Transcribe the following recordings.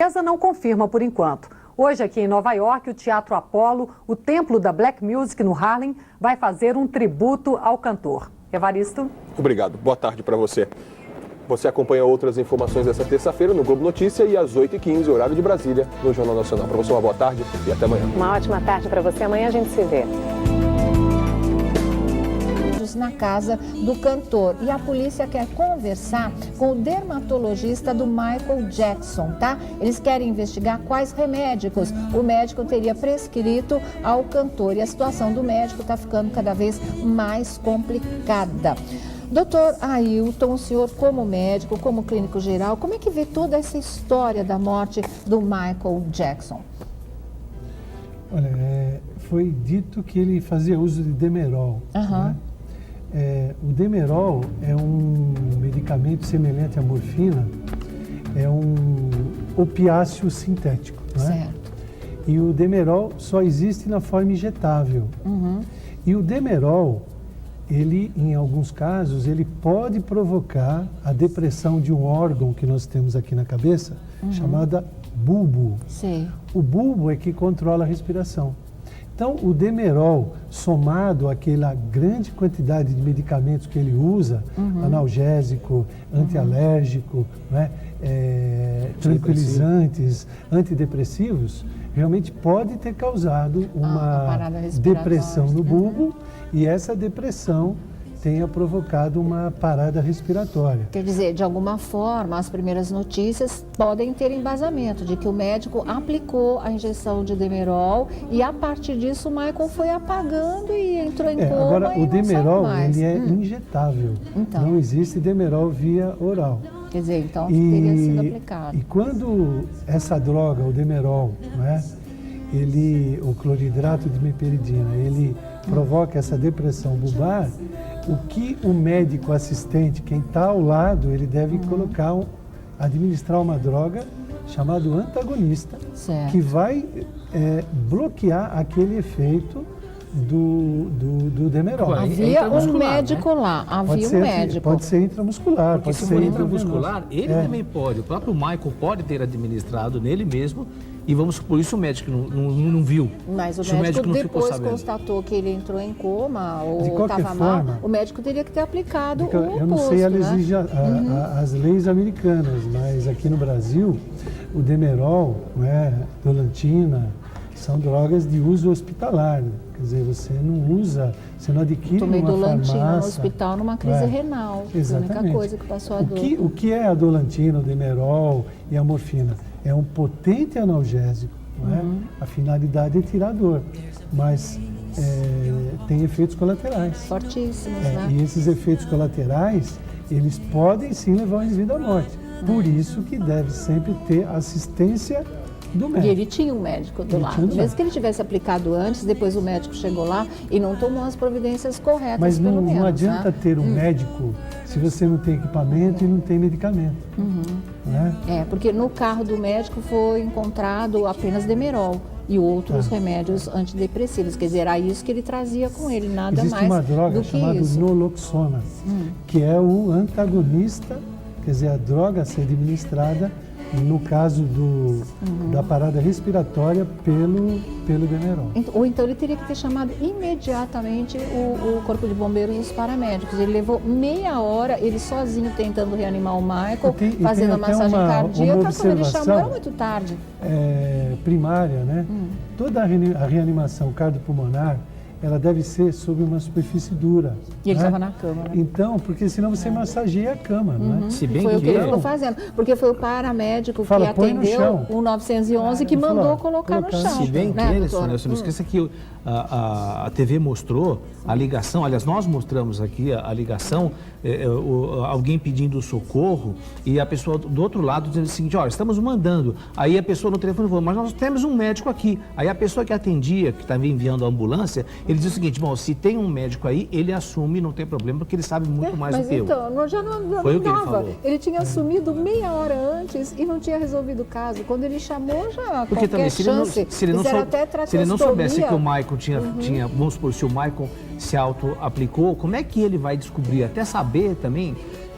empresa não confirma por enquanto. Hoje, aqui em Nova York, o Teatro Apollo, o templo da Black Music no Harlem, vai fazer um tributo ao cantor. Evaristo? Obrigado. Boa tarde para você. Você acompanha outras informações essa terça-feira no Globo Notícia e às 8h15, horário de Brasília, no Jornal Nacional. Para você, uma boa tarde e até amanhã. Uma ótima tarde para você. Amanhã a gente se vê. Na casa do cantor, e a polícia quer conversar com o dermatologista do Michael Jackson, tá? Eles querem investigar quais remédios o médico teria prescrito ao cantor, e a situação do médico está ficando cada vez mais complicada. Doutor Ailton, o senhor como médico, como clínico geral, como é que vê toda essa história da morte do Michael Jackson? Olha, foi dito que ele fazia uso de Demerol, né? O Demerol é um medicamento semelhante à morfina, é um opiáceo sintético, né? Certo. E o Demerol só existe na forma injetável. E o Demerol, ele, em alguns casos, ele pode provocar a depressão de um órgão que nós temos aqui na cabeça, chamada bulbo. Sim. O bulbo é que controla a respiração. Então, o Demerol, somado àquela grande quantidade de medicamentos que ele usa, analgésico, antialérgico, né, tranquilizantes, antidepressivos, realmente pode ter causado uma depressão no bulbo, e essa depressão tenha provocado uma parada respiratória. Quer dizer, de alguma forma, as primeiras notícias podem ter embasamento de que o médico aplicou a injeção de Demerol e, a partir disso, o Michael foi apagando e entrou em coma. Agora, e o Demerol, mais. ele é injetável. Então. Não existe Demerol via oral. Quer dizer, então teria sido aplicado. E quando essa droga, o Demerol, né, o cloridrato de meperidina, ele provoca essa depressão bulbar, o que o médico assistente, quem está ao lado, ele deve administrar uma droga chamada antagonista, que vai bloquear aquele efeito do Demerol. Havia um médico lá, havia um médico. Pode ser intramuscular. Porque se for intramuscular, ele também pode. O próprio Michael pode ter administrado nele mesmo. E vamos supor, isso o médico não viu. Mas o médico depois constatou que ele entrou em coma ou estava mal, o médico teria que ter aplicado o oposto. Eu não sei as leis americanas, mas aqui no Brasil, o Demerol, Dolantina, são drogas de uso hospitalar. Quer dizer, você não adquire numa farmácia. Tomei Dolantina no hospital numa crise renal. Exatamente. A única coisa que passou a dor. O que é a Dolantina, o Demerol e a morfina? É um potente analgésico, não é? A finalidade é tirar a dor, mas tem efeitos colaterais. Fortíssimos, né? E esses efeitos colaterais, eles podem sim levar o indivíduo à morte. Por isso que deve sempre ter assistência do médico. E ele tinha um médico do lado. Mesmo que ele tivesse aplicado antes, depois o médico chegou lá e não tomou as providências corretas, mas pelo menos. Mas não adianta ter um médico se você não tem equipamento e não tem medicamento. Né? Porque no carro do médico foi encontrado apenas Demerol e outros remédios antidepressivos. Quer dizer, era isso que ele trazia com ele, nada mais do que isso. Existe uma droga chamada Naloxona, que é o antagonista, quer dizer, a droga a ser administrada no caso da parada respiratória pelo Demerol. Ou então ele teria que ter chamado imediatamente o corpo de bombeiros e os paramédicos. Ele levou meia hora, ele sozinho tentando reanimar o Michael, fazendo a massagem cardíaca. Quando ele chamou era muito tarde. Primária, né? Toda a reanimação cardiopulmonar, ela deve ser sobre uma superfície dura. E ele estava na cama, né? Então, porque senão você massageia a cama, não é? Se bem foi o que ele ficou fazendo. Porque foi o paramédico que atendeu o 911 que mandou colocar no chão. Se bem que, Nelson, não esqueça que a TV mostrou a ligação, aliás, nós mostramos aqui a ligação, alguém pedindo socorro e a pessoa do outro lado dizendo o seguinte, olha, estamos mandando. Aí a pessoa no telefone falou, mas nós temos um médico aqui. Aí a pessoa que atendia, que estava enviando a ambulância, ele disse o seguinte, bom, se tem um médico aí, ele assume, não tem problema, porque ele sabe muito mais do que eu. Mas então, Foi o que ele falou. Ele tinha assumido meia hora antes e não tinha resolvido o caso. Quando ele chamou, já porque qualquer também, chance, se ele não soubesse que o Michael tinha, vamos supor, se o Michael se auto-aplicou, como é que ele vai descobrir? Até saber também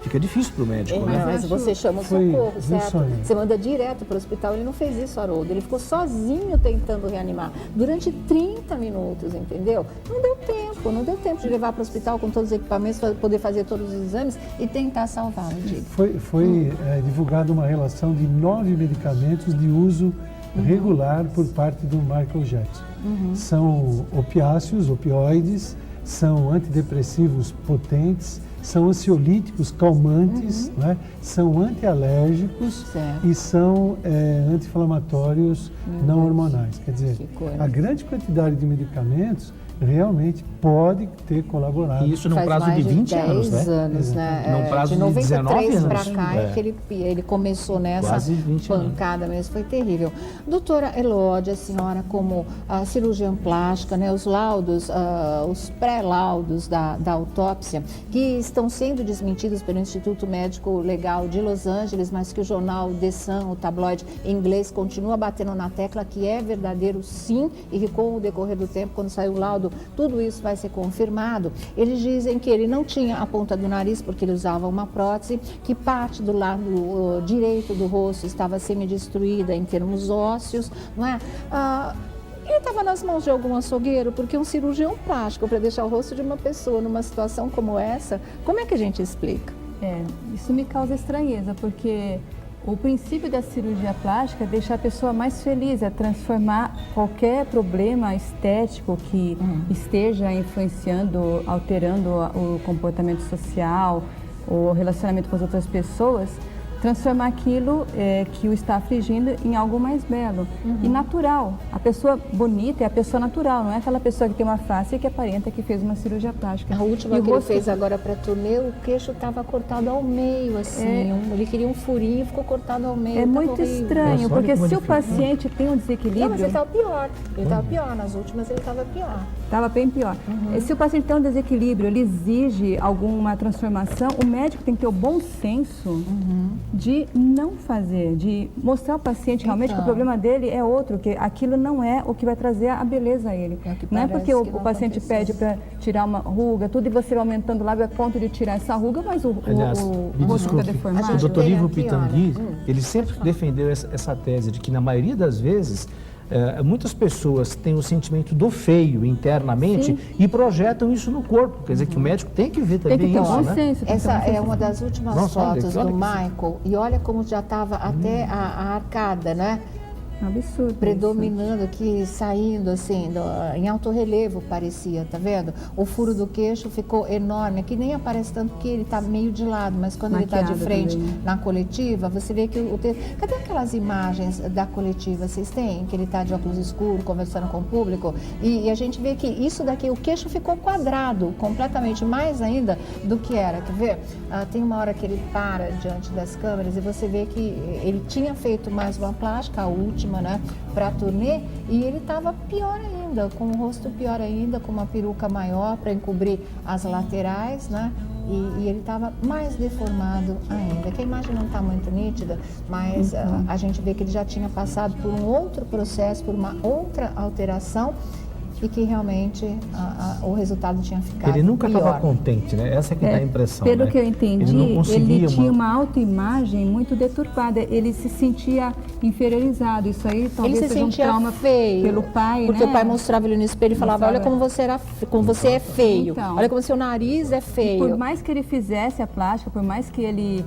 fica difícil para o médico, né? Mas você chama o Foi- socorro, foi certo? sonho. Você manda direto para o hospital. Ele não fez isso, Haroldo. Ele ficou sozinho tentando reanimar durante 30 minutos, entendeu? Não deu tempo de levar para o hospital com todos os equipamentos para poder fazer todos os exames e tentar salvá-lo, diga. Foi divulgada uma relação de 9 medicamentos de uso regular por parte do Michael Jackson. São opiáceos, opioides, são antidepressivos potentes, são ansiolíticos calmantes, né? São antialérgicos Certo. e são anti-inflamatórios não hormonais. Quer dizer, Que coisa. a grande quantidade de medicamentos realmente pode ter colaborado. E isso num Faz prazo mais de 20 10 anos, né? anos, né? Num prazo de de 93 19 para anos. cá É. é que ele começou nessa Quase 20 anos. pancada mesmo, foi terrível. Doutora Elódia, a senhora como cirurgiã plástica, né, os laudos, os pré-laudos da autópsia, que estão sendo desmentidos pelo Instituto Médico Legal de Los Angeles, mas que o jornal The Sun, o tabloide em inglês, continua batendo na tecla que é verdadeiro sim, e que com o decorrer do tempo, quando sair o laudo, tudo isso vai ser confirmado. Eles dizem que ele não tinha a ponta do nariz porque ele usava uma prótese, que parte do lado direito do rosto estava semidestruída em termos ósseos, não é? Ele estava nas mãos de algum açougueiro, porque um cirurgião plástico, para deixar o rosto de uma pessoa numa situação como essa, como é que a gente explica? Isso me causa estranheza, porque o princípio da cirurgia plástica é deixar a pessoa mais feliz, é transformar qualquer problema estético que esteja influenciando, alterando o comportamento social, o relacionamento com as outras pessoas, transformar aquilo que o está afligindo em algo mais belo e natural. A pessoa bonita é a pessoa natural, não é aquela pessoa que tem uma face que aparenta que fez uma cirurgia plástica. A última E que o ele rosto- fez agora para turnê, o queixo estava cortado ao meio, assim. Ele queria um furinho, ficou cortado ao meio. É tava muito horrível. estranho, Nossa, olha porque como se ele o paciente tem um Não, mas desequilíbrio, ele estava pior. Ele estava pior. Nas últimas ele estava pior. estava bem pior. Se o paciente tem um desequilíbrio, ele exige alguma transformação, o médico tem que ter o bom senso de não fazer, de mostrar ao paciente realmente que o problema dele é outro, que aquilo não é o que vai trazer a beleza a ele. É o que Não é parece porque que o vai paciente acontecer. pede para tirar uma ruga, tudo, e você vai aumentando o lábio a ponto de tirar essa ruga, mas o Aliás, rosto me fica desculpe, deformado. o Dr. Ivo aqui, Pitangui, olha. ele sempre defendeu essa tese de que, na maioria das vezes, muitas pessoas têm o sentimento do feio internamente e projetam isso no corpo. Quer dizer, que o médico tem que ver Tem também que ter isso, bom né? senso. tem que ter Essa bom senso. é uma das últimas Nossa, olha, fotos olha do que- Michael. E olha como já estava até a arcada, né? Absurdo. Predominando aqui, saindo assim, em alto relevo parecia, tá vendo? O furo do queixo ficou enorme, que nem aparece tanto que ele tá meio de lado, mas quando ele tá de Maquiado frente também. na coletiva, você vê que Cadê aquelas imagens da coletiva, vocês têm? Que ele tá de óculos escuros, conversando com o público, e a gente vê que isso daqui, o queixo ficou quadrado, completamente, mais ainda do que era, quer ver? Tem uma hora que ele para diante das câmeras e você vê que ele tinha feito mais uma plástica, a última, né, para a turnê, e ele estava pior ainda, com o rosto pior ainda, com uma peruca maior para encobrir as laterais, né? E ele estava mais deformado ainda. Que a imagem não está muito nítida, mas a gente vê que ele já tinha passado por um outro processo, por uma outra alteração, e que realmente o resultado tinha ficado Ele nunca pior. estava contente, né? Essa que dá a impressão, Pelo né? que eu entendi, ele não conseguia tinha uma autoimagem muito deturpada. Ele se sentia inferiorizado. Isso aí Ele talvez se seja um sentia trauma feio pelo pai, porque né? o pai mostrava ele no espelho e falava: olha como você é feio, Então. olha como seu nariz é feio. Por mais que ele fizesse a plástica, por mais que ele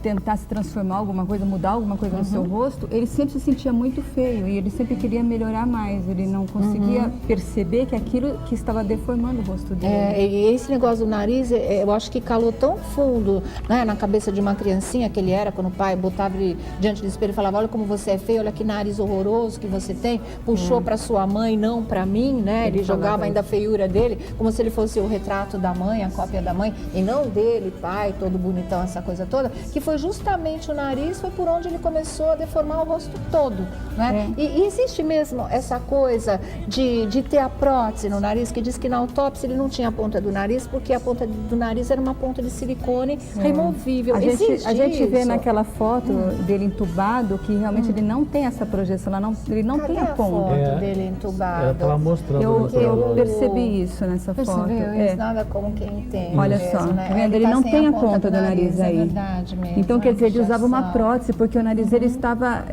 tentasse transformar alguma coisa, mudar alguma coisa no seu rosto, ele sempre se sentia muito feio e ele sempre queria melhorar mais. Ele não conseguia perceber que aquilo que estava deformando o rosto dele. E esse negócio do nariz, eu acho que calou tão fundo, né, na cabeça de uma criancinha que ele era, quando o pai botava ele diante do espelho e falava: olha como você é feio, olha que nariz horroroso que você tem, puxou para sua mãe, não para mim, né? Ele jogava ainda a feiura dele, como se ele fosse o retrato da mãe, a cópia da mãe, e não dele, pai, todo bonitão, essa coisa toda. que foi justamente o nariz, foi por onde ele começou a deformar o rosto todo, né? E existe mesmo essa coisa de ter a prótese no nariz, que diz que na autópsia ele não tinha a ponta do nariz, porque a ponta do nariz era uma ponta de silicone removível. A gente vê isso? naquela foto dele entubado que realmente ele não tem essa projeção, ele não Cadê tem a ponta. foto dele entubado? Ela estava mostrando. Eu percebi isso nessa foto. Percebeu isso? Nada como quem tem. Olha mesmo, só, né? tá vendo? Ele tá não sem tem a ponta do nariz aí. É verdade mesmo. Então, quer dizer, ele usava uma judiação. prótese, porque o nariz ele estava...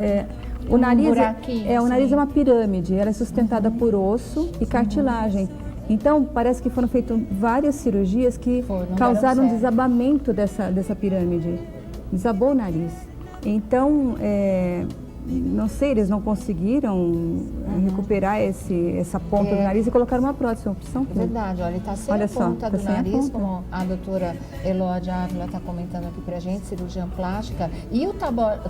o nariz, buraquinho, o nariz assim. é uma pirâmide, ela é sustentada por osso e cartilagem. Então, parece que foram feitas várias cirurgias que não causaram deram um certo. desabamento dessa pirâmide. Desabou o nariz. Então, não sei, eles não conseguiram recuperar essa ponta do nariz e colocaram uma prótese, uma opção. É verdade, olha, ele está sem Olha a só, ponta tá do sem a nariz, ponta. como a doutora Elódia Ávila está comentando aqui pra gente, cirurgiã plástica. E o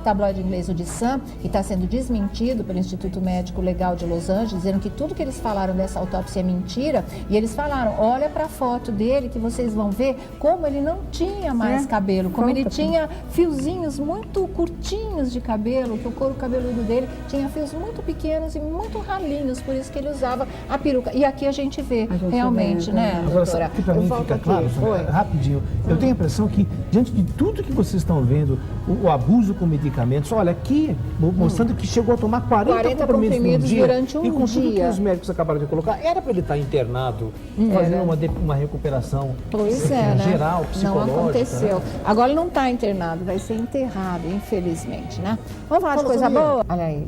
tabloide inglês, o The Sun, que está sendo desmentido pelo Instituto Médico Legal de Los Angeles, dizendo que tudo que eles falaram dessa autópsia é mentira. E eles falaram, olha para a foto dele que vocês vão ver como ele não tinha mais cabelo, como ele tinha fiozinhos muito curtinhos de cabelo, que o couro cabeludo dele tinha fios muito pequenos e muito ralinhos, por isso que ele usava a peruca. E aqui a gente vê, realmente, né, Agora, doutora? sabe que para Eu mim volto fica aqui. claro, Sônia, rapidinho, eu tenho a impressão que, diante de tudo que vocês estão vendo, o abuso com medicamentos, olha, aqui, mostrando que chegou a tomar 40 comprimidos num dia, durante um e com tudo que dia. os médicos acabaram de colocar, era para ele estar internado, fazendo uma recuperação Pois é, né? geral, psicológica. Não aconteceu. Né? Agora ele não está internado, vai ser enterrado, infelizmente, né? Vamos falar de coisa Sonia. boa? Olha aí,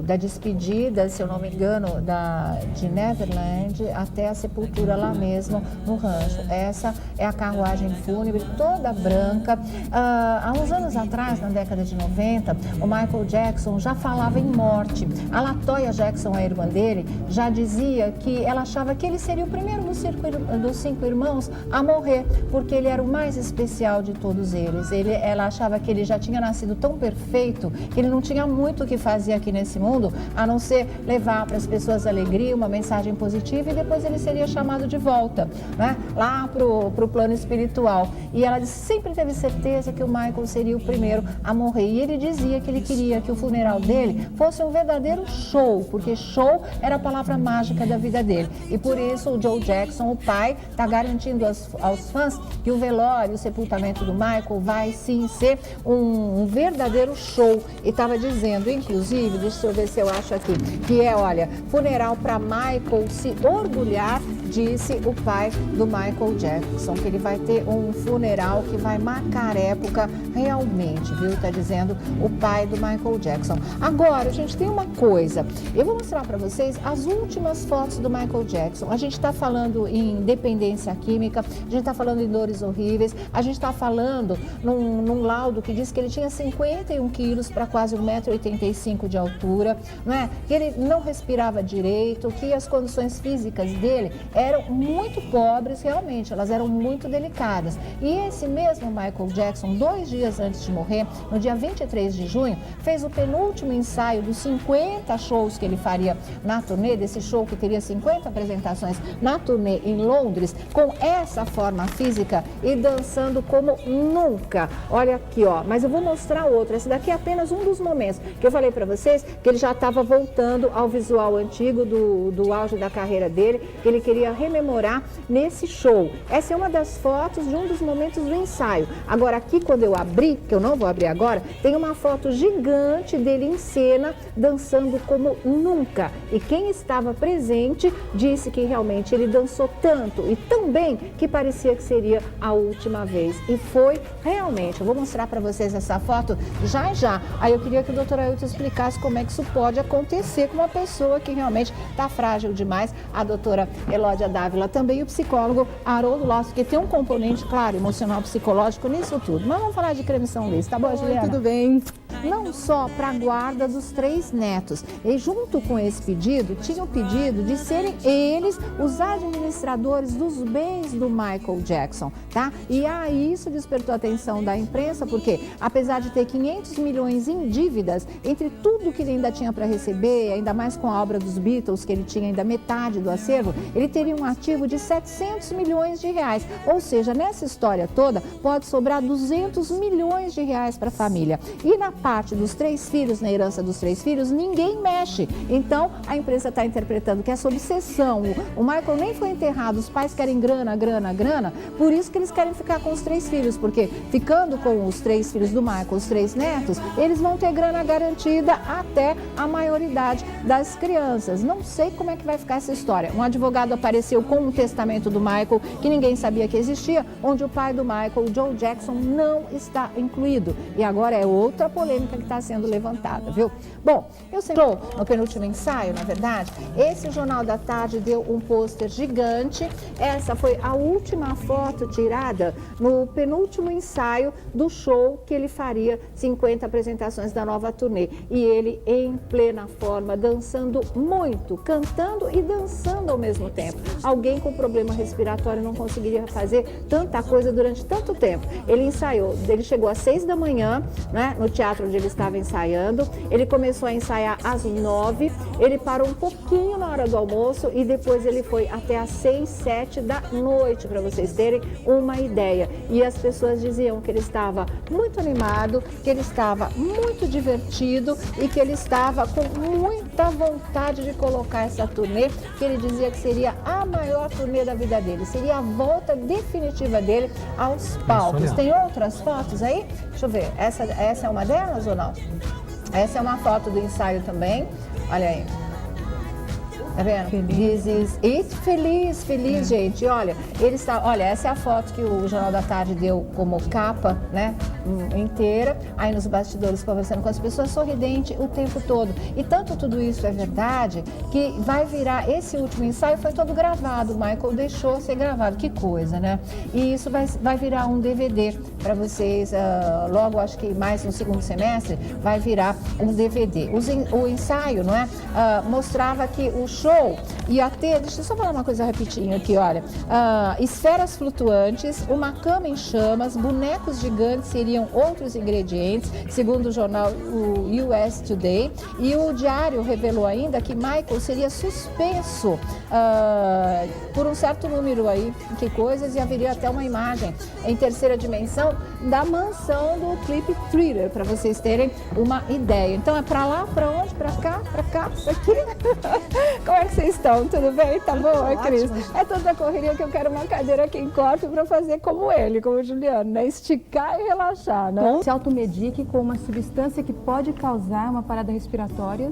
da despedida, se eu não me engano, de Netherland até a sepultura lá mesmo, no rancho. Essa é a carruagem fúnebre, toda branca. Há uns anos atrás, na década de 90, o Michael Jackson já falava em morte. A LaToya Jackson, a irmã dele, já dizia que ela achava que ele seria o primeiro dos 5 irmãos a morrer, porque ele era o mais especial de todos eles. Ela achava que ele já tinha nascido tão perfeito que ele não tinha muito o que fazer aqui nesse mundo, a não ser levar para as pessoas alegria, uma mensagem positiva, e depois ele seria chamado de volta, né? Lá pro plano espiritual. E ela sempre teve certeza que o Michael seria o primeiro a morrer. E ele dizia que ele queria que o funeral dele fosse um verdadeiro show, porque show era a palavra mágica da vida dele. E por isso o Joe Jackson, o pai, está garantindo aos fãs que o velório, o sepultamento do Michael vai sim ser um verdadeiro show. E estava dizendo, inclusive, deixa eu ver se eu acho aqui, que olha, funeral para Michael se orgulhar, disse o pai do Michael Jackson, que ele vai ter um funeral que vai marcar época realmente, viu? Está dizendo o pai do Michael Jackson. Agora, a gente tem uma coisa, eu vou mostrar para vocês as últimas fotos do Michael Jackson. A gente está falando em dependência química, a gente está falando em dores horríveis, a gente está falando num laudo que diz que ele tinha 51 quilos para quase 1,85 m de altura, né? Que ele não respirava direito, que as condições físicas dele eram muito pobres, realmente, elas eram muito delicadas. E esse mesmo Michael Jackson, 2 dias antes de morrer, no dia 23 de junho, fez o penúltimo ensaio dos 50 shows que ele faria na turnê, desse show que teria 50 apresentações na turnê em Londres, com essa forma física e dançando como nunca. Olha aqui, ó, mas eu vou mostrar outro. Esse daqui é apenas um dos momentos que eu falei para vocês que ele já estava voltando ao visual antigo do auge da carreira dele, que ele queria rememorar nesse show. Essa é uma das fotos de um dos momentos do ensaio. Agora aqui, quando eu abri, que eu não vou abrir agora, tem uma foto gigante dele em cena, dançando como nunca. E quem estava presente disse que realmente ele dançou tanto e tão bem que parecia que seria a última vez. E foi realmente. Eu vou mostrar para vocês essa foto já já. Aí eu queria que o doutor Ailton explicasse como é que isso pode acontecer com uma pessoa que realmente está frágil demais. A doutora Elódia Dávila também, o psicólogo Haroldo Lopes, que tem um componente, claro, emocional, psicológico nisso tudo. Mas vamos falar de creme São Luís, tá bom, Juliana? Tudo bem. não só para a guarda dos 3 netos. E junto com esse pedido, tinha o pedido de serem eles os administradores dos bens do Michael Jackson, tá? E aí isso despertou a atenção da imprensa, porque apesar de ter 500 milhões em dívidas, entre tudo que ele ainda tinha para receber, ainda mais com a obra dos Beatles, que ele tinha ainda metade do acervo, ele teria um ativo de 700 milhões de reais. Ou seja, nessa história toda, pode sobrar 200 milhões de reais para a família. E na parte dos 3 filhos, na herança dos 3 filhos, ninguém mexe. Então, a imprensa está interpretando que essa obsessão, o Michael nem foi enterrado, os pais querem grana, grana, grana, por isso que eles querem ficar com os 3 filhos, porque ficando com os 3 filhos do Michael, os 3 netos, eles vão ter grana garantida até a maioridade das crianças. Não sei como é que vai ficar essa história. Um advogado apareceu com um testamento do Michael que ninguém sabia que existia, onde o pai do Michael, o Joe Jackson, não está incluído. E agora é outra polêmica que está sendo levantada, viu? Bom, eu sempre no penúltimo ensaio, na verdade, esse Jornal da Tarde deu um pôster gigante. Essa foi a última foto tirada no penúltimo ensaio do show que ele faria 50 apresentações da nova turnê. E ele em plena forma, dançando muito, cantando e dançando ao mesmo tempo. Alguém com problema respiratório não conseguiria fazer tanta coisa durante tanto tempo. Ele ensaiou, ele chegou às 6 da manhã, né, no teatro onde ele estava ensaiando. Ele começou a ensaiar às 9, ele parou um pouquinho na hora do almoço e depois ele foi até às 6, 7 da noite, para vocês terem uma ideia. E as pessoas diziam que ele estava muito animado, que ele estava muito divertido e que ele estava com muita vontade de colocar essa turnê, que ele dizia que seria a maior turnê da vida dele, seria a volta definitiva dele aos palcos. Tem outras fotos aí? Deixa eu ver, essa é uma delas ou não? Essa é uma foto do ensaio também, olha aí. Tá vendo? This is it. Feliz, feliz, gente. Olha, ele está. Olha, essa é a foto que o Jornal da Tarde deu como capa, né? Inteira. Aí nos bastidores conversando com as pessoas, sorridente o tempo todo. E tanto tudo isso é verdade que vai virar. Esse último ensaio foi todo gravado. O Michael deixou ser gravado. Que coisa, né? E isso vai virar um DVD para vocês. Logo, acho que mais no segundo semestre, vai virar um DVD. O ensaio, não é? Mostrava que o show ia ter, deixa eu só falar uma coisa rapidinho aqui, olha, esferas flutuantes, uma cama em chamas, bonecos gigantes seriam outros ingredientes, segundo o jornal o US Today, e o diário revelou ainda que Michael seria suspenso por um certo número aí, que coisas, e haveria até uma imagem em terceira dimensão da mansão do clipe Thriller, para vocês terem uma ideia. Então é para lá, para onde? Para cá, para aqui? Como é que vocês estão? Tudo bem? Tá bom, Cris? É tanta correria que eu quero uma cadeira aqui em corte para fazer como ele, como o Juliano, né? Esticar e relaxar, né? Se automedique com uma substância que pode causar uma parada respiratória.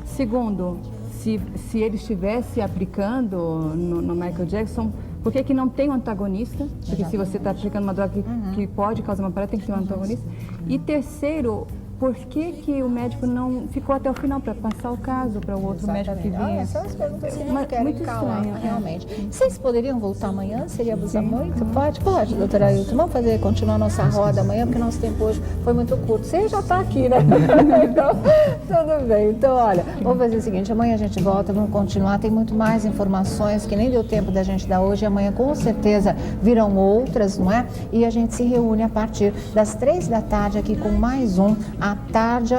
Segundo, se ele estivesse aplicando no Michael Jackson, por que não tem um antagonista? Porque se você está aplicando uma droga que pode causar uma parada, tem que ter um antagonista. E terceiro, por que o médico não ficou até o final para passar o caso para o outro médico que vinha? São as perguntas que não querem muito calar, estranho, realmente. Vocês poderiam voltar amanhã? Seria abusar muito? Pode, doutora Ailton. Vamos continuar nossa roda amanhã, porque nosso tempo hoje foi muito curto. Você já está aqui, né? Então, tudo bem. Então, olha, vamos fazer o seguinte, amanhã a gente volta, vamos continuar. Tem muito mais informações que nem deu tempo da gente dar hoje. Amanhã, com certeza, virão outras, não é? E a gente se reúne a partir das 3 da tarde aqui com mais um A Tarde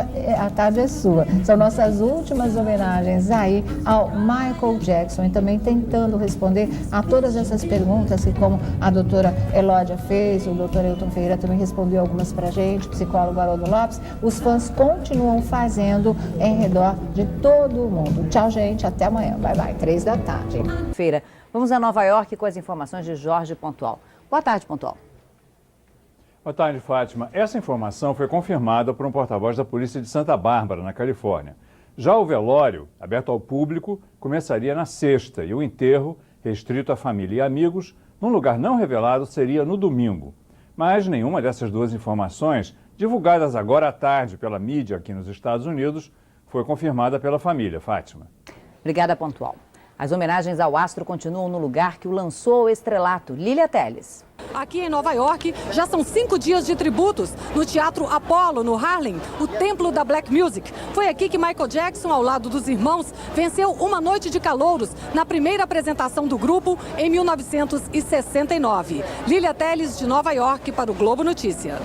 é Sua. São nossas últimas homenagens aí ao Michael Jackson e também tentando responder a todas essas perguntas que, como a doutora Elódia fez, o doutor Ailton Ferreira também respondeu algumas pra gente, o psicólogo Haroldo Lopes, os fãs continuam fazendo em redor de todo o mundo. Tchau, gente, até amanhã. Bye, bye. 3 da tarde. Feira. Vamos a Nova York com as informações de Jorge Pontual. Boa tarde, Pontual. Boa tarde, Fátima. Essa informação foi confirmada por um porta-voz da Polícia de Santa Bárbara, na Califórnia. Já o velório, aberto ao público, começaria na sexta e o enterro, restrito à família e amigos, num lugar não revelado, seria no domingo. Mas nenhuma dessas duas informações, divulgadas agora à tarde pela mídia aqui nos Estados Unidos, foi confirmada pela família. Fátima. Obrigada, Pontual. As homenagens ao astro continuam no lugar que o lançou ao estrelato, Lília Telles. Aqui em Nova York, já são 5 dias de tributos no Teatro Apollo, no Harlem, o templo da Black Music. Foi aqui que Michael Jackson, ao lado dos irmãos, venceu uma noite de calouros na primeira apresentação do grupo em 1969. Lília Telles, de Nova York, para o Globo Notícia.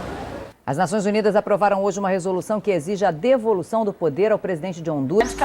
As Nações Unidas aprovaram hoje uma resolução que exige a devolução do poder ao presidente de Honduras.